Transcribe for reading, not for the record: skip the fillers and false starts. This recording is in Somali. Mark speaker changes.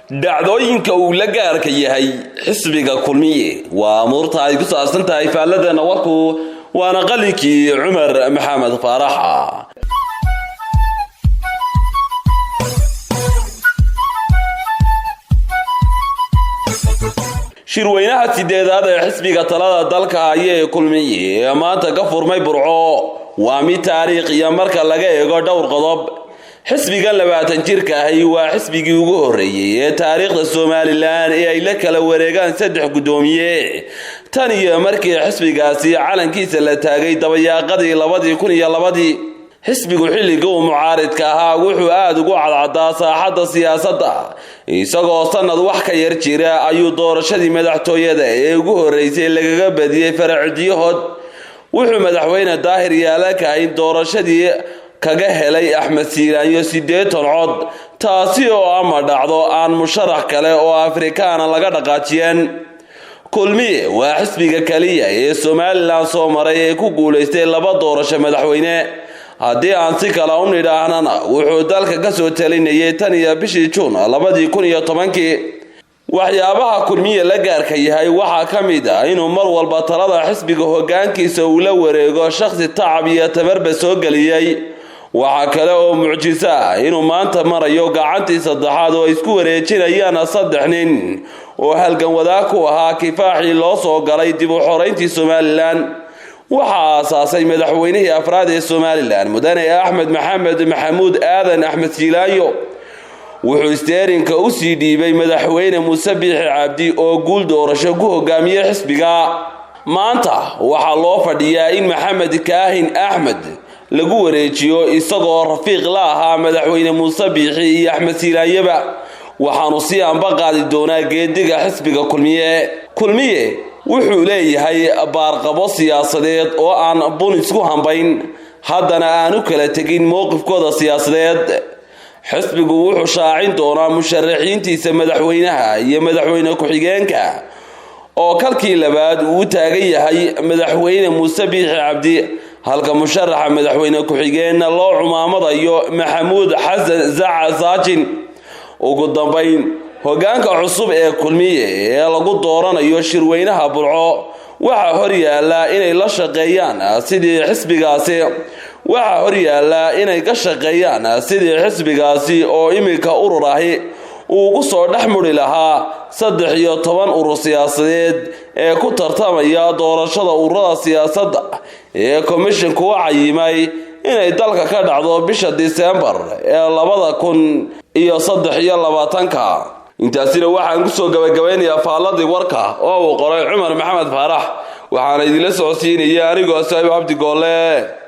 Speaker 1: dhacdooyinka uu la gaarka yahay xisbiga kulmiye waa amuurta ay ku saabsan tahay faaladana warku waana qalikii Cumar Maxamed Faarax shirweynaha sideedaad ee xisbiga talada dalka ayay kulmiye maanta ka furmay Burco waa mid taariikh iyo marka laga eego dhowr qodob xisbiga 20 jirka ahi waa xisbigii ugu horeeyay ee taariikhda Soomaaliland ee ay la kala wareegaan 3 gudoomiye tan iyo markii xisbigaasi calankiisa la taagay dabayaaqadii 2002 xisbigu xilliga uu mucaaridka ahaa wuxuu aad ugu cadcadaa saaxadda siyaasadda isagoo sanad wax ka yar jira ayuu doorashadii madaxtooyada ee ugu horeysay lagaga badiyay faracdiyahood wuxuu madaxweyne Daahir Yaale ka in doorashadii kaga helay Axmed Siiraanyo 8 cod taasi oo ama dhacdo aan musharax kale oo Afrikaan laga dhaqaajiyeen kulmiye waa xisbiga kaliya ee Soomaaliland soo maray ee ku guuleystay 2 doorasho madaxweyne haddii aan si kala u nidhaahnana wuxuu dalka ka soo talinayay tan iyo bishii Juun 2010 waxyaabaha kulmiye la gaarka yahay waxa kamid ah inuu mar walba talada xisbiga hoggaankiisa uu la wareego shakhsi tacab iyo tamarba soo galiyay waxa kale oo mucjiso ah inuu maanta marayo gacantii saddexaad oo isku wareejinayaan 3 nin oo halgan wadaag ku ahaa kifaaxii loo soo galay dib u xoreyntii Soomaaliland waxa asaasay madaxweynihii afraad ee Soomaaliland mudane Axmed Maxamed Maxamuud Aadan Axmed Siilaayo wuxuu isteerinka u sii dhiibay madaxweyne Muuse Biixi Cabdi oo guul doorasho ku hogaamiyay xisbiga maanta waxa loo fadhiyaa in Maxamed Kaahin Axmed lagu wareejiyo isagoo rafiiq la ahaa madaxweyne Muuse Biixi iyo Axmed Siilaayoba waxaanu si aanba qaadi doonaa geediga xisbiga kulmiye wuxuu leeyahay baarqabo siyaasadeed oo aan bun isku hambayn haddana aan u kala tagin mowqifkooda siyaasadeed xisbigu wuxuu shaacin doonaa musharaxiintiisa madaxweynaha iyo madaxweyne ku-xigeenka oo kalkii labaad uu taagan yahay madaxweyne Muuse Biixi Cabdi halka musharaxa madaxweyne ku-xigeenna loo cumaamadayo Maxamuud Xasan Saajin ugu dambeyn hoggaanka cusub ee kulmiye ee lagu dooranayo shirweynaha Burco waxa hor yaala inay la shaqeeyaan sidii xisbigaasi oo imika urur ahi uu ku soo dhaxmuri lahaa 13 urur siyaasadeed ee ku tartamaya doorashada ururada siyaasadda ee commission-ku cayimay inay dalka ka dhacdo bisha December ee 2023 intaasina waxaan ku soo gabagabeynayaa faaladii warka oo uu qoray Cumar Maxamed Faarax waxaana idin la socodsiinaya anigoo Saaxiib Abdi Goole